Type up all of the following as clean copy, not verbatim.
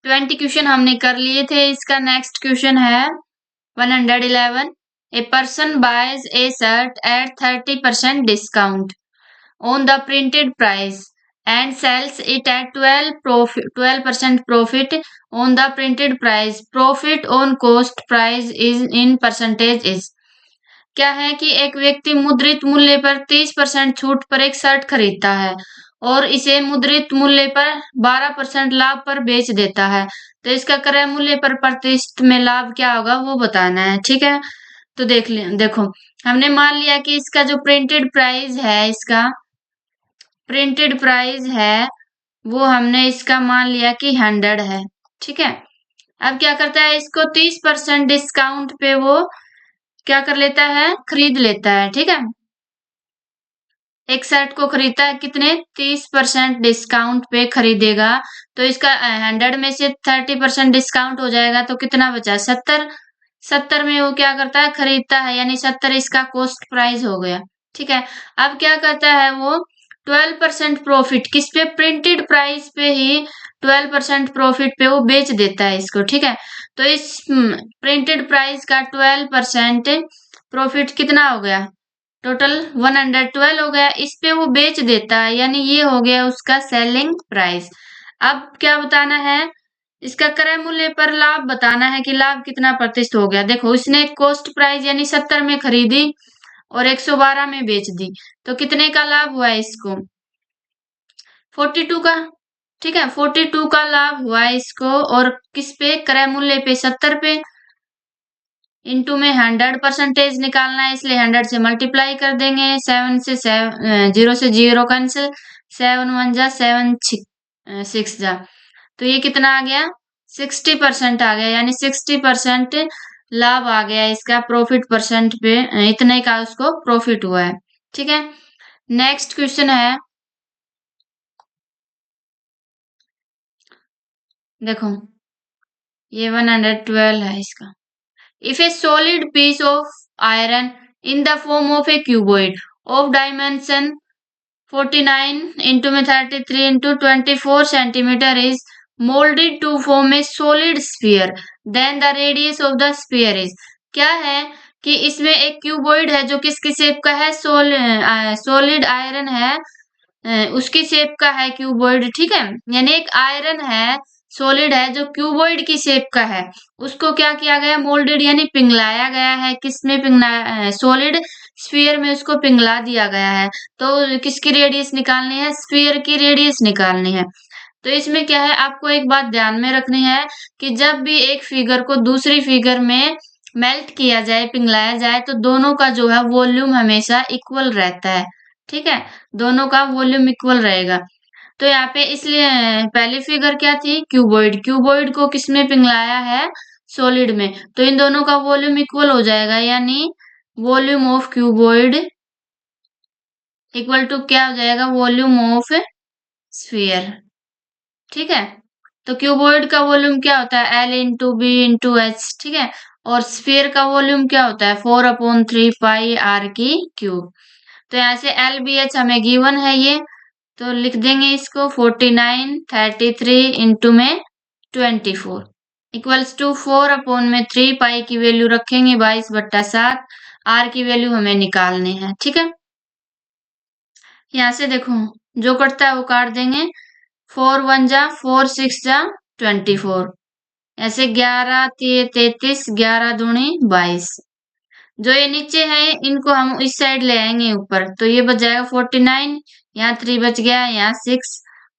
20 question हमने कर लिए थे। इसका नेक्स्ट क्वेश्चन है 111। A person boys A shirt eight 30% discount on the printed price and sells it at 12% profit on the printed price. Profit on cost price is in percentage is। क्या है कि एक व्यक्ति मुद्रित मूल्य पर 30% छूट पर एक शर्ट खरीदता है और इसे मुद्रित मूल्य पर 12% लाभ पर बेच देता है। तो इसका क्रय मूल्य पर प्रतिशत में लाभ क्या होगा वो बताना है। ठीक है, तो देखो हमने मान लिया कि इसका जो प्रिंटेड प्राइस है वो हमने इसका मान लिया कि 100 है। ठीक है, अब क्या करता है, इसको 30% डिस्काउंट पे वो क्या कर लेता है, खरीद लेता है। ठीक है, एक शर्ट को खरीदता है कितने, 30% डिस्काउंट पे खरीदेगा। तो इसका 100 में से 30% डिस्काउंट हो जाएगा तो कितना बचा, 70। 70 में वो क्या करता है, खरीदता है, यानी 70 इसका कॉस्ट प्राइस हो गया। ठीक है, अब क्या करता है वो 12% प्रॉफिट किस पे, प्रिंटेड प्राइस पे ही 12% प्रॉफिट पे वो बेच देता है इसको। ठीक है, तो इस प्रिंटेड प्राइस का 12% प्रॉफिट कितना हो गया, टोटल 112 हो गया, इस पे वो बेच देता है, यानी ये हो गया उसका सेलिंग प्राइस। अब क्या बताना है, इसका क्रय मूल्य पर लाभ बताना है कि लाभ कितना प्रतिशत हो गया। देखो इसने कॉस्ट प्राइस यानी 70 में खरीदी और 112 में बेच दी, तो कितने का लाभ हुआ है इसको, 42 का। ठीक है, 42 का लाभ हुआ है इसको, और किस पे, क्रय मूल्य पे 70 पे, इंटू में 100% निकालना है, इसलिए 100 से मल्टीप्लाई कर देंगे। 7 से 0 से 0 कैंसिल, 7 1 जा 7 6 जा, तो ये कितना आ गया, 60% आ गया, यानी 60% लाभ आ गया इसका प्रॉफिट परसेंट पे, इतने का उसको प्रॉफिट हुआ है। ठीक है, नेक्स्ट क्वेश्चन है, देखो ये 112 है इसका। If a solid piece of iron in the form of a cuboid of dimension 49 into 33 into 24 centimeter is molded to form a solid sphere, then the radius of the sphere is। क्या है कि इसमें एक cuboid है जो किसकी shape का है, सोलिड आयरन है, उसकी शेप का है क्यूबॉइड। ठीक है, यानी एक आयरन है, सॉलिड है जो क्यूबॉइड की शेप का है, उसको क्या किया गया, मोल्डेड यानी पिघलाया गया है। किसमें पिघलाया, सॉलिड स्फीयर में उसको पिघला दिया गया है। तो किसकी रेडियस निकालनी है, स्फीयर की रेडियस निकालनी है। तो इसमें क्या है, आपको एक बात ध्यान में रखनी है कि जब भी एक फिगर को दूसरी फिगर में मेल्ट किया जाए, पिघलाया जाए, तो दोनों का जो है वॉल्यूम हमेशा इक्वल रहता है। ठीक है, दोनों का वॉल्यूम इक्वल रहेगा। तो यहाँ पे इसलिए पहली फिगर क्या थी, क्यूबॉइड, क्यूबॉइड को किसमें पिघलाया है, सॉलिड में, तो इन दोनों का वॉल्यूम इक्वल हो जाएगा, यानी volume of cuboid equal to क्या हो जाएगा, वॉल्यूम ऑफ स्फीयर। ठीक है, तो क्यूबॉइड का वॉल्यूम क्या होता है, L into B into H. ठीक है, और स्फीयर का वॉल्यूम क्या होता है, 4/3 पाई आर की क्यूब। तो यहाँ से एल बी एच हमें गिवन है ये, तो लिख देंगे इसको 49 33 इंटू में 24 इक्वल्स टू 4/3 पाई की वैल्यू रखेंगे 22/7, आर की वैल्यू हमें निकालनी है। ठीक है, यहाँ से देखो जो कटता है वो काट देंगे, 4 1 जा 4 6 जा 24, ऐसे 11 33 11 दूनी 22। जो ये नीचे है इनको हम इस साइड ले आएंगे ऊपर, तो ये बच जाएगा 49, यहाँ 3 बच गया, यहाँ 6,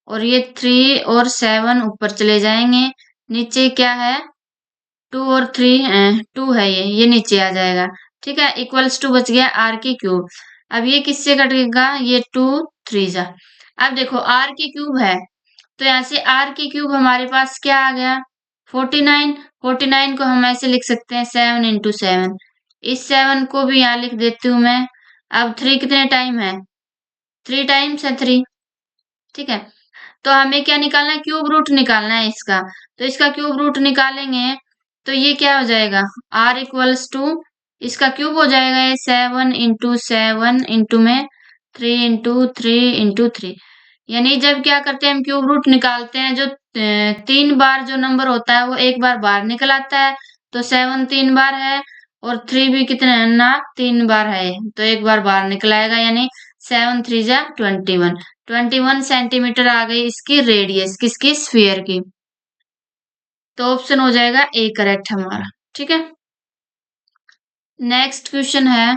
और ये 3 और 7 ऊपर चले जाएंगे। नीचे क्या है, 2 और 3 2 है, ये नीचे आ जाएगा। ठीक है, इक्वल्स टू बच गया आर की क्यूब। अब ये किससे कटेगा, ये 2 3 जा। अब देखो आर की क्यूब है, तो यहाँ से आर की क्यूब हमारे पास क्या आ गया, 49। 49 को हम ऐसे लिख सकते हैं 7 इंटू 7, इस 7 को भी यहाँ लिख देती हूँ मैं। अब 3 कितने टाइम है, 3 टाइम्स है 3। ठीक है, तो हमें क्या निकालना है, क्यूब रूट निकालना है इसका। तो इसका क्यूब रूट निकालेंगे तो ये क्या हो जाएगा, आर इक्वल्स टू इसका क्यूब हो जाएगा, ये 7 इंटू में 3 इंटू 3 इंटू 3। यानी जब क्या करते हैं हम क्यूब रूट निकालते हैं, जो 3 बार जो नंबर होता है वो एक बार बाहर निकल आता है, तो 7 3 बार है और 3 भी कितने ना 3 बार है, तो एक बार बाहर निकल आएगा, यानी 7 3 जा 21। 21 सेंटीमीटर आ गई इसकी रेडियस, किसकी, स्फीयर की। तो ऑप्शन हो जाएगा ए करेक्ट हमारा। ठीक है, नेक्स्ट क्वेश्चन है,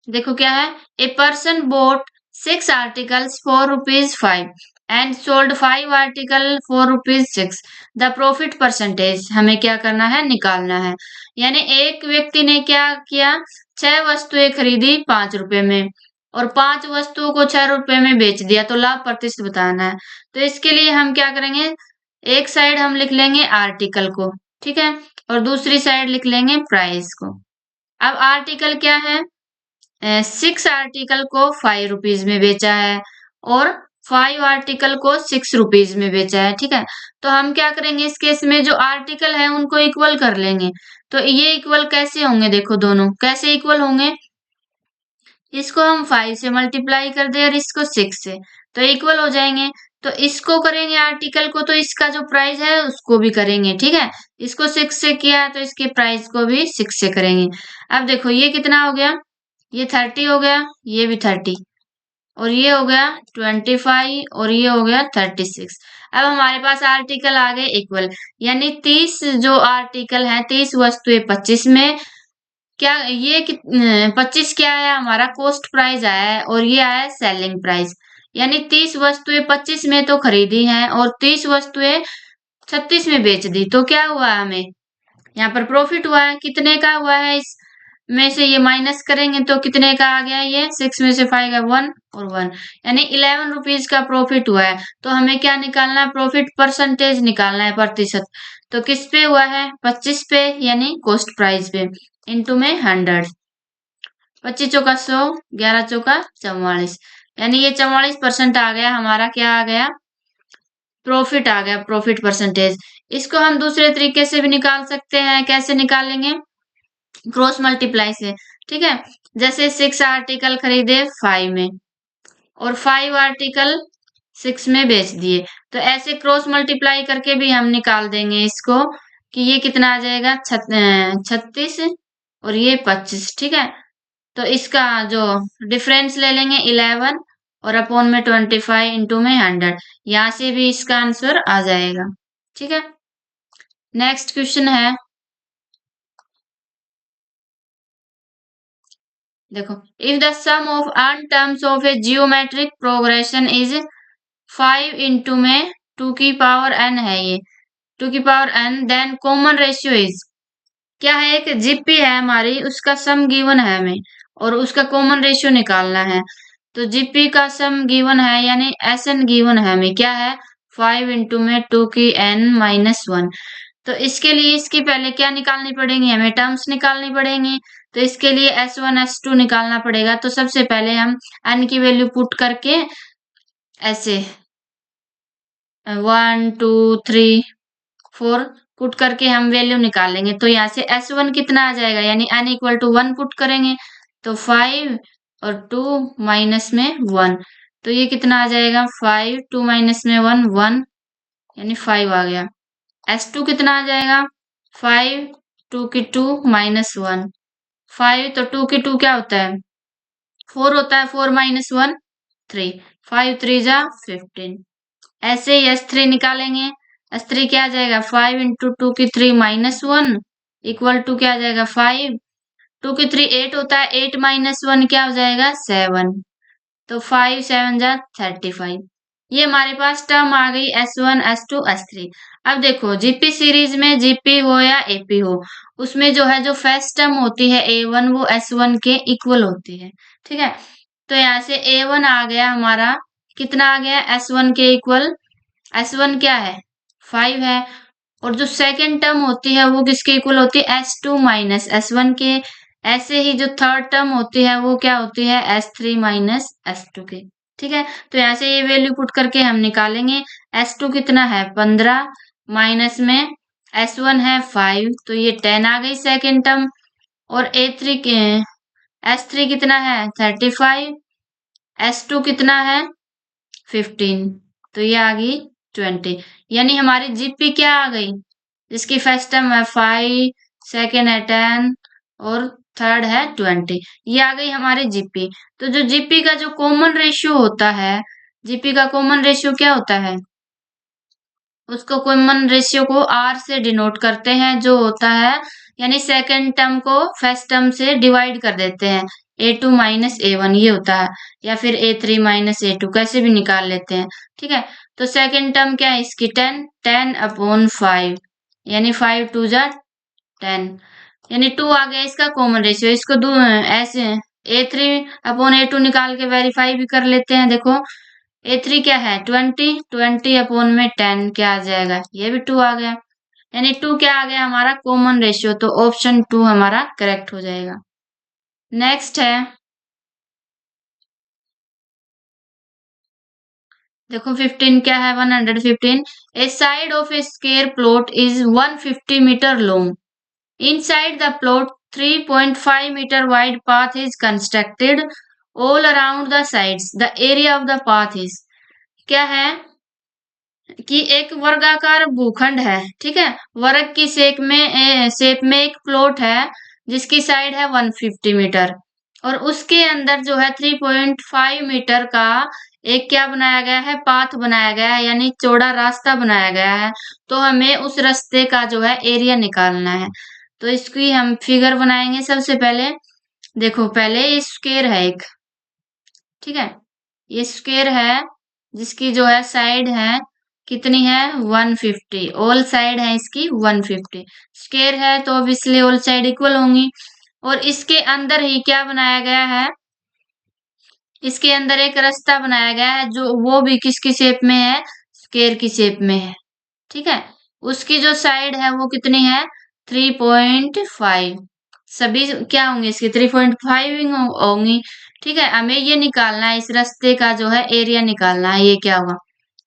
देखो क्या है, a person boat 6 articles for ₹5 and sold 5 article for ₹6। The profit percentage हमें क्या करना है, निकालना है। यानी एक व्यक्ति ने क्या किया, 6 वस्तुएं खरीदी ₹5 में और 5 वस्तुओं को ₹6 में बेच दिया, तो लाभ प्रतिशत बताना है। तो इसके लिए हम क्या करेंगे, एक साइड हम लिख लेंगे आर्टिकल को, ठीक है, और दूसरी साइड लिख लेंगे प्राइस को। अब आर्टिकल क्या है, 6 आर्टिकल को ₹5 में बेचा है और 5 आर्टिकल को ₹6 में बेचा है। ठीक है, तो हम क्या करेंगे इस केस में, जो आर्टिकल है उनको इक्वल कर लेंगे। तो ये इक्वल कैसे होंगे, देखो दोनों कैसे इक्वल होंगे, इसको हम 5 से मल्टीप्लाई कर दे और इसको 6 से, तो इक्वल हो जाएंगे। तो इसको करेंगे आर्टिकल को, तो इसका जो प्राइस है उसको भी करेंगे। ठीक है, इसको 6 से किया तो इसके प्राइस को भी 6 से करेंगे। अब देखो ये कितना हो गया, ये 30 हो गया, ये भी 30 और ये हो गया 25 और ये हो गया 36। अब हमारे पास आर्टिकल आ गए इक्वल, यानी 30 जो आर्टिकल हैं, 30 वस्तुएं 25 में, क्या ये 25 क्या है, हमारा कॉस्ट प्राइस आया है और ये आया है सेलिंग प्राइस। यानी 30 वस्तुएं 25 में तो खरीदी हैं और 30 वस्तुएं 36 में बेच दी, तो क्या हुआ हमें यहाँ पर प्रॉफिट हुआ है। कितने का हुआ है, इस में से ये माइनस करेंगे तो कितने का आ गया, ये 6 में से 5 का 1 और 1, यानी ₹11 का प्रॉफिट हुआ है। तो हमें क्या निकालना है, प्रॉफिट परसेंटेज निकालना है, प्रतिशत। तो किस पे हुआ है, 25 पे, यानी कॉस्ट प्राइस पे, इंटू में 100, 25 चौका 100, 11 चौका 44, यानी ये 44% आ गया हमारा, क्या आ गया, प्रॉफिट आ गया, प्रॉफिट परसेंटेज। इसको हम दूसरे तरीके से भी निकाल सकते हैं, कैसे निकालेंगे, क्रॉस मल्टीप्लाई से। ठीक है, जैसे 6 आर्टिकल खरीदे 5 में और 5 आर्टिकल 6 में बेच दिए, तो ऐसे क्रॉस मल्टीप्लाई करके भी हम निकाल देंगे इसको, कि ये कितना आ जाएगा, 36 और ये 25। ठीक है, तो इसका जो डिफरेंस ले लेंगे 11 और अपॉन में 25 इंटू में 100, यहाँ से भी इसका आंसर आ जाएगा। ठीक है, नेक्स्ट क्वेश्चन है, देखो, if the sum of n terms of a geometric progression is 5 into में 2 की पावर n है, ये 2 की power n, then common ratio is, क्या है, एक जीपी है हमारी, उसका सम गिवन है हमें और उसका कॉमन रेशियो निकालना है। तो जीपी का सम गिवन है, यानी एस एन गिवन है हमें, क्या है, 5 इंटू में 2 की n माइनस 1। तो इसके लिए इसकी पहले क्या निकालनी पड़ेंगी, हमें टर्म्स निकालनी पड़ेंगी। तो इसके लिए S1 S2 निकालना पड़ेगा। तो सबसे पहले हम n की वैल्यू पुट करके ऐसे 1 2 3 4 पुट करके हम वैल्यू निकालेंगे। तो यहाँ से S1 कितना आ जाएगा, यानी n इक्वल टू 1 पुट करेंगे तो 5 और 2 माइनस में 1, तो ये कितना आ जाएगा, 5 2 माइनस में 1 1, यानी 5 आ गया। S2 कितना आ जाएगा, 5 2 की 2 माइनस 1, 5 तो 2 की 2 क्या होता है, 4 होता है, 4 माइनस 1 3, 5 3 जा 15। ऐसे ही S3 निकालेंगे, S3 क्या आ जाएगा, 5 इंटू 2 की 3 माइनस 1 इक्वल टू क्या आ जाएगा, 5, 2 की 3 8 होता है, 8 माइनस 1 क्या हो जाएगा, 7, तो 5 7 जा 35। ये हमारे पास टर्म आ गई S1 S2 S3। अब देखो जीपी सीरीज में जीपी हो या एपी हो, उसमें जो है जो फर्स्ट टर्म होती है A1 वो S1 के इक्वल होती है। ठीक है, तो यहाँ से A1 आ गया हमारा, कितना आ गया, S1 के इक्वल। S1 क्या है, 5 है, और जो सेकंड टर्म होती है वो किसके इक्वल होती है, S2 माइनस S1 के। ऐसे ही जो थर्ड टर्म होती है वो क्या होती है, S3 माइनस S2 के। ठीक है, तो यहाँ से ये वैल्यू पुट करके हम निकालेंगे, S2 कितना है 15 माइनस में S1 है 5, तो ये 10 आ गई सेकेंड टर्म, और A3 के S3 कितना है 35, S2 कितना है 15, तो ये आ गई 20। यानी हमारी जीपी क्या आ गई, जिसकी फर्स्ट टर्म है 5, सेकेंड है 10 और थर्ड है 20, ये आ गई हमारी जीपी। तो जो जीपी का जो कॉमन रेशियो होता है, जीपी का कॉमन रेशियो क्या होता है, उसको कॉमन रेशियो को आर से डिनोट करते हैं, जो होता है यानी सेकेंड टर्म को फर्स्ट टर्म से डिवाइड कर देते हैं, A2 माइनस A1 ये होता है, या फिर A3 माइनस A2 कैसे भी निकाल लेते हैं। ठीक है, तो सेकेंड टर्म क्या है इसकी 10, 10/5 यानी 5 2 जा 10, यानी 2 आ गया इसका कॉमन रेशियो। इसको ऐसे A3/A2 निकाल के वेरीफाई भी कर लेते हैं। देखो A3 क्या है 20, 20/10 क्या आ जाएगा, ये भी 2 आ गया, यानी 2 क्या आ गया हमारा कॉमन रेशियो, तो ऑप्शन 2 हमारा करेक्ट हो जाएगा। नेक्स्ट है, देखो 15 क्या है 115, a side of a square plot is 150 metre long, inside the plot 3.5 metre wide path is constructed all around the sides, the area of the path is, क्या है कि एक वर्गाकार भूखंड है, ठीक है, वर्ग की शेप में एक प्लॉट है जिसकी साइड है 150 मीटर, और उसके अंदर जो है 3.5 मीटर का एक क्या बनाया गया है, पाथ बनाया गया है, यानी चौड़ा रास्ता बनाया गया है। तो हमें उस रास्ते का जो है एरिया निकालना है। तो इसकी हम फिगर बनाएंगे। सबसे पहले देखो, पहले ये स्क्वायर है एक, ठीक है, ये स्क्वायर है जिसकी जो है साइड है कितनी है 150, ऑल साइड है इसकी 150, स्क्वायर है तो ऑब्वियसली ऑल साइड इक्वल होंगी। और इसके अंदर ही क्या बनाया गया है, इसके अंदर एक रास्ता बनाया गया है, जो वो भी किसकी शेप में है, स्क्वायर की शेप में है, ठीक है, उसकी जो साइड है वो कितनी है 3.5, सभी क्या होंगे इसके 3.5 होंगी। ठीक है, हमें ये निकालना है, इस रास्ते का जो है एरिया निकालना है, ये क्या होगा।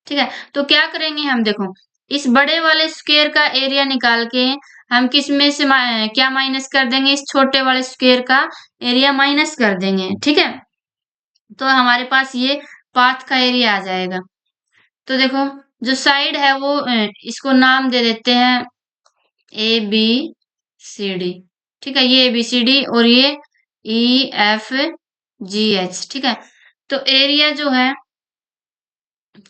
ठीक है, तो क्या करेंगे हम, देखो इस बड़े वाले स्क्वायर का एरिया निकाल के हम किस में से क्या माइनस कर देंगे, इस छोटे वाले स्क्वायर का एरिया माइनस कर देंगे। ठीक है, तो हमारे पास ये पाथ का एरिया आ जाएगा। तो देखो जो साइड है वो इसको नाम दे देते हैं ABCD, ठीक है, ये ABCD और ये EFGH। ठीक है, तो एरिया जो है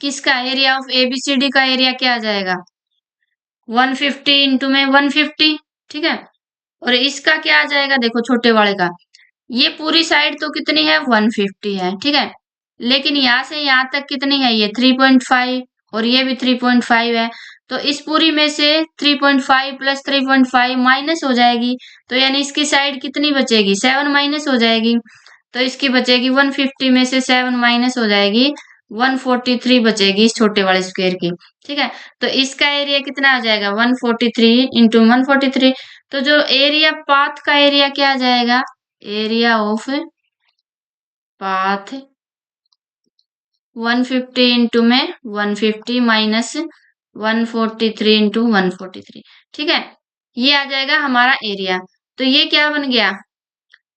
किसका, एरिया ऑफ ABCD का एरिया क्या आ जाएगा 150 इंटू में 150, ठीक है, और इसका क्या आ जाएगा, देखो छोटे वाले का, ये पूरी साइड तो कितनी है 150 है, ठीक है, लेकिन यहाँ से यहाँ तक कितनी है, ये 3.5 और ये भी 3.5 है, तो इस पूरी में से 3.5 प्लस 3.5 माइनस हो जाएगी, तो यानी इसकी साइड कितनी बचेगी 7 माइनस हो जाएगी, तो इसकी बचेगी 150 में से 7 माइनस हो जाएगी 143 बचेगी इस छोटे वाले स्क्वायर की। ठीक है, तो इसका एरिया कितना आ जाएगा 143 इंटू 143, तो जो एरिया पाथ का एरिया क्या आ जाएगा, एरिया ऑफ पाथ 150 इंटू में 150 माइनस 143 इंटू 143, ठीक है, ये आ जाएगा हमारा एरिया। तो ये क्या बन गया,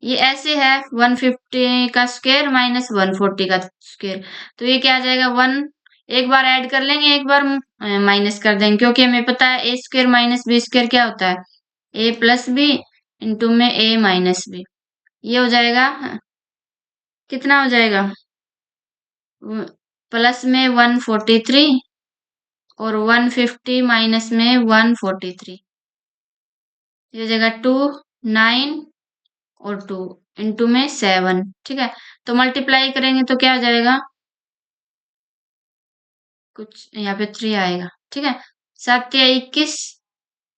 ये ऐसे है 150 का स्क्वायर माइनस 140 का स्क्वायर, तो ये क्या आ जाएगा 1, एक बार ऐड कर लेंगे एक बार माइनस कर देंगे, क्योंकि हमें पता है ए स्क्वायर माइनस बी स्क्वायर क्या होता है, ए प्लस बी इंटू में ए माइनस बी, ये हो जाएगा कितना हो जाएगा प्लस में 143 और 150 माइनस में 143, ये हो जाएगा 2 9 और 2 इंटू में 7, ठीक है, तो मल्टीप्लाई करेंगे तो क्या हो जाएगा, कुछ यहाँ पे 3 आएगा, ठीक है, 7 या 21,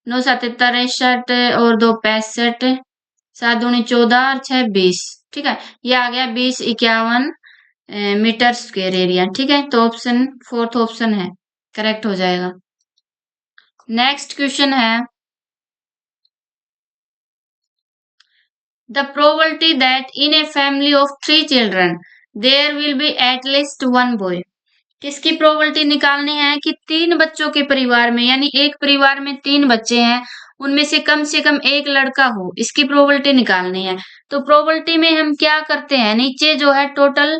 9 7 63 और 2 65, 7 दूनी 14 और 6 20, ठीक है, ये आ गया 20 51 मीटर स्क्वायर एरिया। ठीक है, तो ऑप्शन फोर्थ ऑप्शन है करेक्ट हो जाएगा। नेक्स्ट क्वेश्चन है, the probability that in a family of 3 children there will be at least 1 boy, किसकी प्रोबेबिलिटी निकालनी है कि 3 बच्चों के परिवार में, यानी एक परिवार में 3 बच्चे हैं, उनमें से कम एक लड़का हो, इसकी प्रोबेबिलिटी निकालनी है। तो प्रोबेबिलिटी में हम क्या करते हैं, नीचे जो है टोटल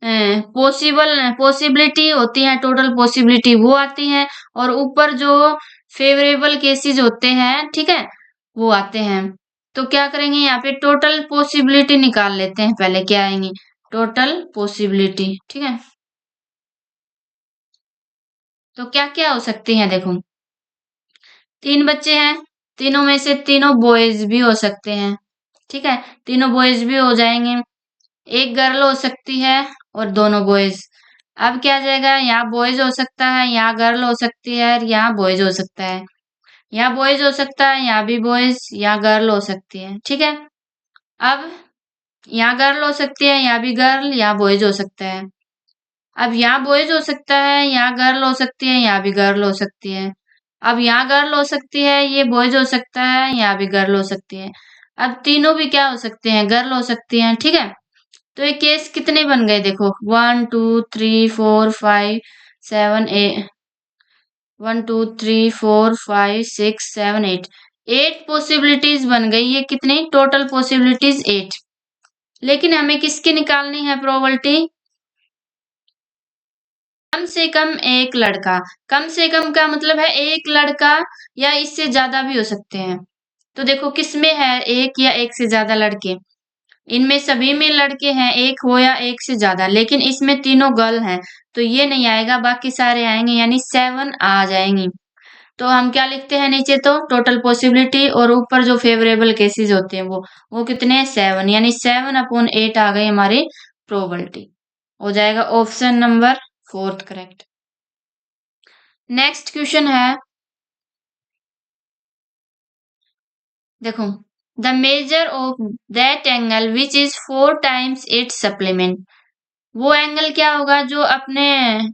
पॉसिबिलिटी होती है, टोटल पॉसिबिलिटी वो आती है, और ऊपर जो फेवरेबल केसेस होते हैं, ठीक है, वो आते हैं। तो क्या करेंगे, यहाँ पे टोटल पॉसिबिलिटी निकाल लेते हैं। पहले क्या आएंगे, टोटल पॉसिबिलिटी, ठीक है। तो क्या क्या हो सकती हैं, देखो 3 बच्चे हैं, तीनों में से तीनों बॉयज भी हो सकते हैं, ठीक है, तीनों बॉयज भी हो जाएंगे। एक गर्ल हो सकती है और दोनों बॉयज। अब क्या आ जाएगा, यहाँ बॉयज हो सकता है, यहाँ गर्ल हो सकती है, और यहाँ बॉयज हो सकता है। यहाँ बॉयज हो सकता है, यहाँ भी बॉयज, यहाँ गर्ल हो सकती है, ठीक है। अब यहाँ गर्ल हो सकती है, यहाँ भी गर्ल, यहाँ बॉयज हो सकता है। अब यहाँ बॉयज हो सकता है, यहाँ गर्ल हो सकती है, यहाँ भी गर्ल हो सकती है। अब यहाँ गर्ल हो सकती है, ये बॉयज हो सकता है, यहाँ भी गर्ल हो सकती है। अब तीनों भी क्या हो सकते हैं, गर्ल हो सकती हैं, ठीक है। तो ये केस कितने बन गए, देखो 1 2 3 4 5 7 8, 1 2 3 4 5 6 7 8, 8 पॉसिबिलिटीज बन गई। ये कितनी, टोटल पॉसिबिलिटीज 8। लेकिन हमें किसकी निकालनी है प्रोबेबिलिटी, कम से कम एक लड़का। कम से कम का मतलब है एक लड़का, या इससे ज्यादा भी हो सकते हैं। तो देखो किसमें है, एक या एक से ज्यादा लड़के, इनमें सभी में लड़के हैं, एक हो या एक से ज्यादा, लेकिन इसमें तीनों गर्ल हैं, तो ये नहीं आएगा, बाकी सारे आएंगे, यानी 7 आ जाएंगी। तो हम क्या लिखते हैं नीचे, तो टोटल पॉसिबिलिटी, और ऊपर जो फेवरेबल केसेस होते हैं वो कितने हैं, 7, यानी 7/8 आ गई हमारी प्रोबेबिलिटी। हो जाएगा option number 4 correct. Next question है, देखो the measure of that angle which is 4 times it's supplement. वो एंगल क्या होगा जो अपने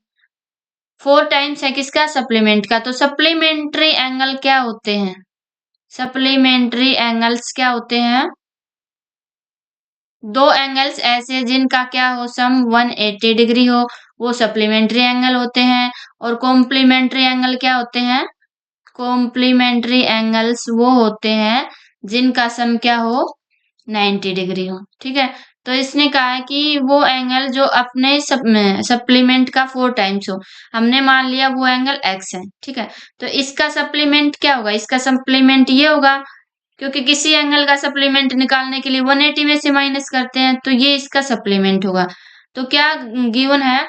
4 टाइम्स है किसका, सप्लीमेंट का। तो सप्लीमेंट्री एंगल क्या होते हैं, सप्लीमेंट्री एंगल्स क्या होते हैं, दो एंगल्स ऐसे जिनका क्या हो, सम 180 डिग्री हो, वो सप्लीमेंट्री एंगल होते हैं। और कॉम्प्लीमेंट्री एंगल क्या होते हैं, कॉम्प्लीमेंट्री एंगल्स वो होते हैं जिनका सम क्या हो, 90 डिग्री हो, ठीक है। तो इसने कहा है कि वो एंगल जो अपने सप्लीमेंट का 4 टाइम्स हो, हमने मान लिया वो एंगल x है, ठीक है। तो इसका सप्लीमेंट क्या होगा, इसका सप्लीमेंट ये होगा, क्योंकि किसी एंगल का सप्लीमेंट निकालने के लिए 180 में से माइनस करते हैं, तो ये इसका सप्लीमेंट होगा। तो क्या गिवन है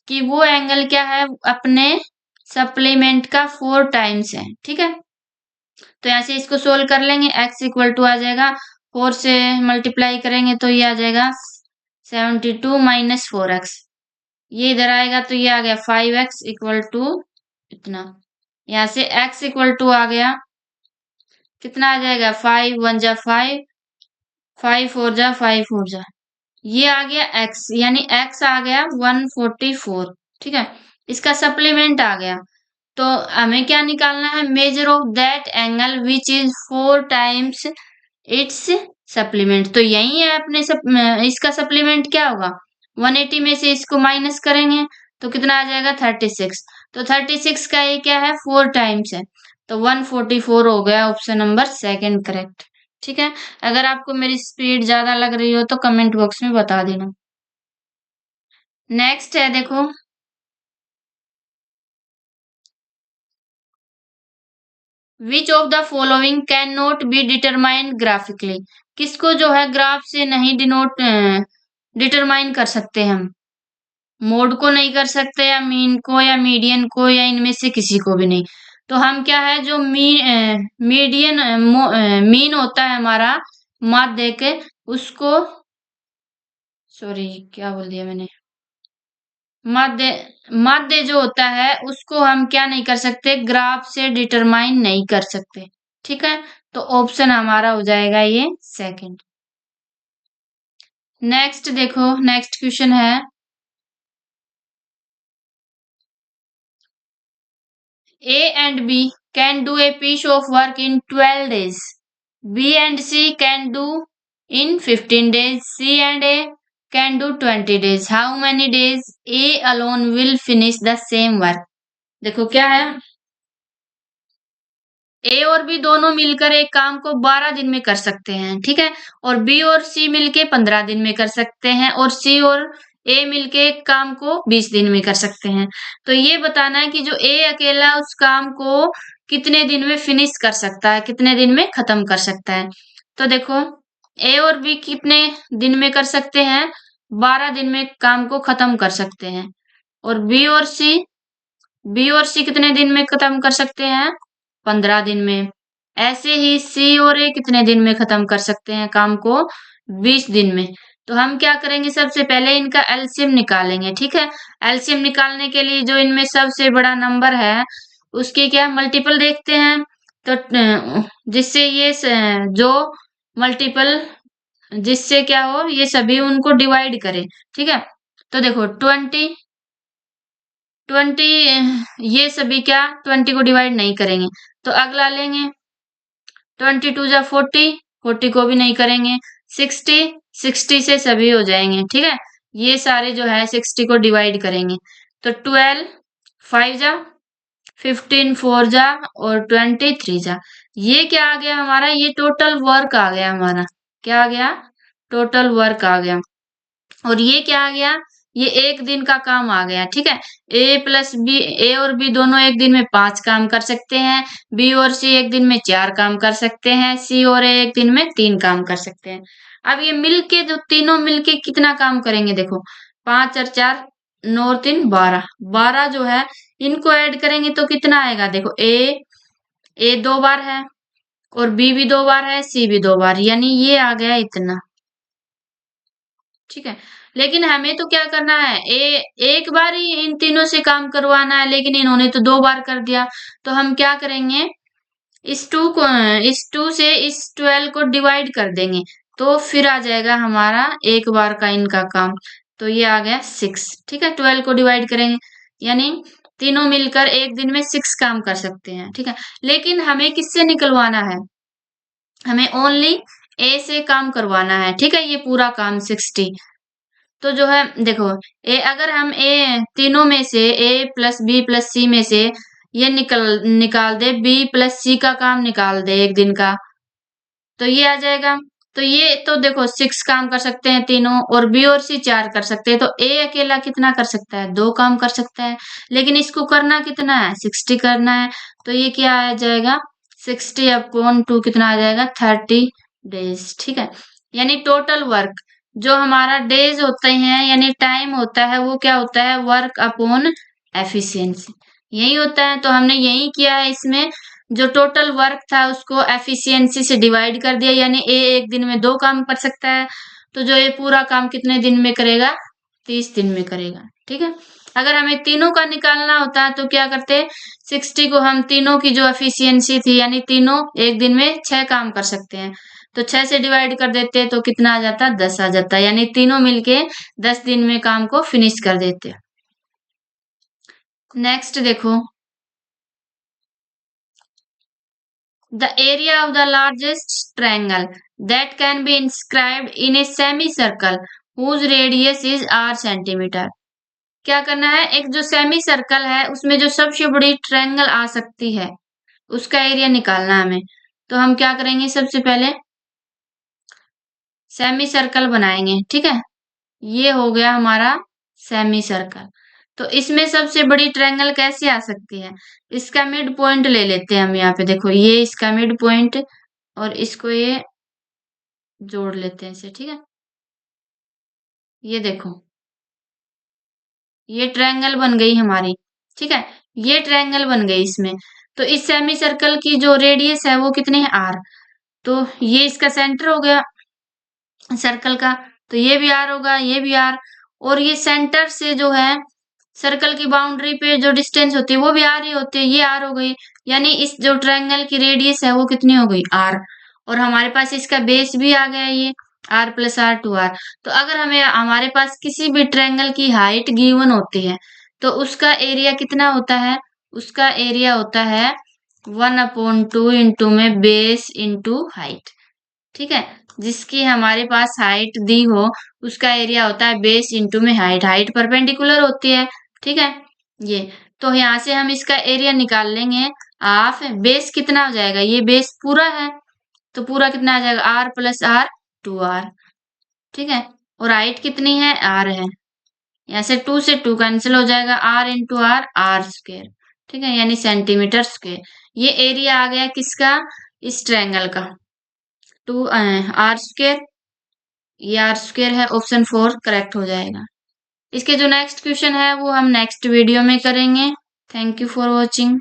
कि वो एंगल क्या है, अपने सप्लीमेंट का 4 टाइम्स है, ठीक है। तो यहाँ से इसको सोल्व कर लेंगे, x इक्वल टू आ जाएगा 4 से मल्टीप्लाई करेंगे तो ये आ जाएगा 72 माइनस 4x। ये इधर आएगा तो ये आ गया 5x इक्वल टू इतना। यहाँ से x इक्वल टू आ गया कितना आ जाएगा, 5 1 जा 5, 5 4 जा 5 4 जा, ये आ गया x, यानी x आ गया 144, ठीक है। इसका सप्लीमेंट आ गया। तो हमें क्या निकालना है, measure of that angle which is 4 times it's supplement. तो यही है अपने इसका सप्लीमेंट क्या होगा, 180 में से इसको माइनस करेंगे तो कितना आ जाएगा, 36। तो 36 का ये क्या है, 4 टाइम्स है, तो 144 हो गया ऑप्शन नंबर 2 करेक्ट, ठीक है। अगर आपको मेरी स्पीड ज्यादा लग रही हो तो कमेंट बॉक्स में बता देना। नेक्स्ट है, देखो which of the following can not be determined graphically. किसको जो है ग्राफ से नहीं डिटरमाइन कर सकते हम, मोड को नहीं कर सकते, या मीन को, या मीडियन को, या इनमें से किसी को भी नहीं। तो हम क्या है, जो मीन होता है हमारा माध्य के, उसको, सॉरी क्या बोल दिया मैंने, माध्य, माध्य जो होता है उसको हम क्या नहीं कर सकते, ग्राफ से डिटरमाइन नहीं कर सकते, ठीक है। तो ऑप्शन हमारा हो जाएगा ये 2। नेक्स्ट देखो, नेक्स्ट क्वेश्चन है, A and B can do a piece of work in 12 days. B and C can do in 15 days. C and A can do 20 days. How many days A alone will finish the same work? देखो क्या है, ए और B दोनों मिलकर एक काम को 12 दिन में कर सकते हैं, ठीक है। और बी और सी मिलके 15 दिन में कर सकते हैं, और सी और ए मिलके एक काम को 20 दिन में कर सकते हैं। तो ये बताना है कि जो ए अकेला उस काम को कितने दिन में फिनिश कर सकता है, कितने दिन में खत्म कर सकता है। तो देखो ए और बी कितने दिन में कर सकते हैं, 12 दिन में काम को खत्म कर सकते हैं। और बी और सी कितने दिन में खत्म कर सकते हैं, 15 दिन में। ऐसे ही सी और ए कितने दिन में खत्म कर सकते हैं काम को, 20 दिन में। तो हम क्या करेंगे, सबसे पहले इनका एलसीएम निकालेंगे, ठीक है। एलसीएम निकालने के लिए जो इनमें सबसे बड़ा नंबर है उसकी क्या मल्टीपल देखते हैं। तो जिससे ये जो मल्टीपल जिससे क्या हो, ये सभी उनको डिवाइड करे, ठीक है। तो देखो 20 ये सभी क्या 20 को डिवाइड नहीं करेंगे, तो अगला लेंगे 22 जा 40, 40 को भी नहीं करेंगे। 60, 60 से सभी हो जाएंगे, ठीक है। ये सारे जो है 60 को डिवाइड करेंगे। तो 12 5 जा 15 4 जा और 23 जा। ये क्या आ गया हमारा, ये टोटल वर्क आ गया हमारा। क्या आ गया, टोटल वर्क आ गया। और ये क्या आ गया, ये एक दिन का काम आ गया, ठीक है। ए प्लस बी, ए और बी दोनों एक दिन में 5 काम कर सकते हैं। बी और सी एक दिन में 4 काम कर सकते हैं। सी और ए एक दिन में 3 काम कर सकते हैं। अब ये मिलके जो तीनों मिलके कितना काम करेंगे, देखो 5 और 4 9 और 3 12, 12 जो है इनको ऐड करेंगे तो कितना आएगा, देखो ए 2 बार है और बी भी 2 बार है, सी भी 2 बार, यानी ये आ गया इतना, ठीक है। लेकिन हमें तो क्या करना है, एक बार ही इन तीनों से काम करवाना है, लेकिन इन्होंने तो 2 बार कर दिया। तो हम क्या करेंगे, इस 2 से इस 12 को डिवाइड कर देंगे, तो फिर आ जाएगा हमारा एक बार का इनका काम। तो ये आ गया 6, ठीक है। 12 को डिवाइड करेंगे यानी तीनों मिलकर एक दिन में 6 काम कर सकते हैं, ठीक है। लेकिन हमें किससे निकलवाना है, हमें ओनली ए से काम करवाना है, ठीक है। ये पूरा काम 60। तो जो है देखो अगर हम तीनों में से ए प्लस बी प्लस सी में से ये निकाल दे, बी प्लस सी का काम निकाल दे एक दिन का, तो ये आ जाएगा। तो ये तो देखो 6 काम कर सकते हैं तीनों, और बी और सी 4 कर सकते हैं। तो ए अकेला कितना कर सकता है, 2 काम कर सकता है। लेकिन इसको करना कितना है, 60 करना है। तो ये क्या आ जाएगा, 60/2 कितना आ जाएगा, 30 डेज, ठीक है। यानी टोटल वर्क जो हमारा डेज होते हैं यानी टाइम होता है, वो क्या होता है, वर्क अपॉन एफिशिएंसी, यही होता है। तो हमने यही किया है, इसमें जो टोटल वर्क था उसको एफिशिएंसी से डिवाइड कर दिया, यानी ए एक दिन में 2 काम कर सकता है। तो जो ये पूरा काम कितने दिन में करेगा, 30 दिन में करेगा, ठीक है। अगर हमें तीनों का निकालना होता तो क्या करते, 60 को हम तीनों की जो एफिशिएंसी थी यानी तीनों एक दिन में 6 काम कर सकते हैं, तो 6 से डिवाइड कर देते तो कितना आ जाता, 10 आ जाता, यानी तीनों मिलके 10 दिन में काम को फिनिश कर देते। नेक्स्ट देखो, the area of the largest triangle that can be inscribed in a semicircle whose radius is r centimeter। क्या करना है, एक जो सेमी सर्कल है उसमें जो सबसे बड़ी ट्रायंगल आ सकती है उसका एरिया निकालना है हमें। तो हम क्या करेंगे, सबसे पहले सेमी सर्कल बनाएंगे, ठीक है। ये हो गया हमारा सेमी सर्कल। तो इसमें सबसे बड़ी ट्रायंगल कैसे आ सकती है, इसका मिड पॉइंट ले लेते हैं हम। यहाँ पे देखो ये इसका मिड पॉइंट, और इसको ये जोड़ लेते हैं इसे, ठीक है। ये देखो ये ट्रायंगल बन गई हमारी, ठीक है। ये ट्रायंगल बन गई इसमें। तो इस सेमी सर्कल की जो रेडियस है वो कितनी है, आर। तो ये इसका सेंटर हो गया सर्कल का, तो ये भी आर होगा, ये भी आर। और ये सेंटर से जो है सर्कल की बाउंड्री पे जो डिस्टेंस होती है वो भी आर ही होती है, ये आर हो गई। यानी इस जो ट्रायंगल की रेडियस है वो कितनी हो गई, आर। और हमारे पास इसका बेस भी आ गया, ये आर प्लस आर 2r। तो अगर हमें हमारे पास किसी भी ट्रायंगल की हाइट गिवन होती है तो उसका एरिया कितना होता है, उसका एरिया होता है 1/2 इंटू में बेस इंटू हाइट, ठीक है। जिसकी हमारे पास हाइट दी हो उसका एरिया होता है बेस इंटू में हाइट, हाइट परपेंडिकुलर होती है, ठीक है। ये तो यहाँ से हम इसका एरिया निकाल लेंगे, हाफ बेस कितना हो जाएगा, ये बेस पूरा है तो पूरा कितना आ जाएगा, आर प्लस आर 2r, ठीक है। और हाइट कितनी है, आर है, यहाँ से 2 से 2 कैंसिल हो जाएगा, r into R, R square, ठीक है, यानी सेंटीमीटर स्क्वेयर। ये एरिया आ गया किसका, इस ट्रायंगल का, 2 आर स्क्वेयर, ये आर स्क्वेयर है, ऑप्शन 4 करेक्ट हो जाएगा। इसके जो नेक्स्ट क्वेश्चन है वो हम नेक्स्ट वीडियो में करेंगे। Thank you for watching.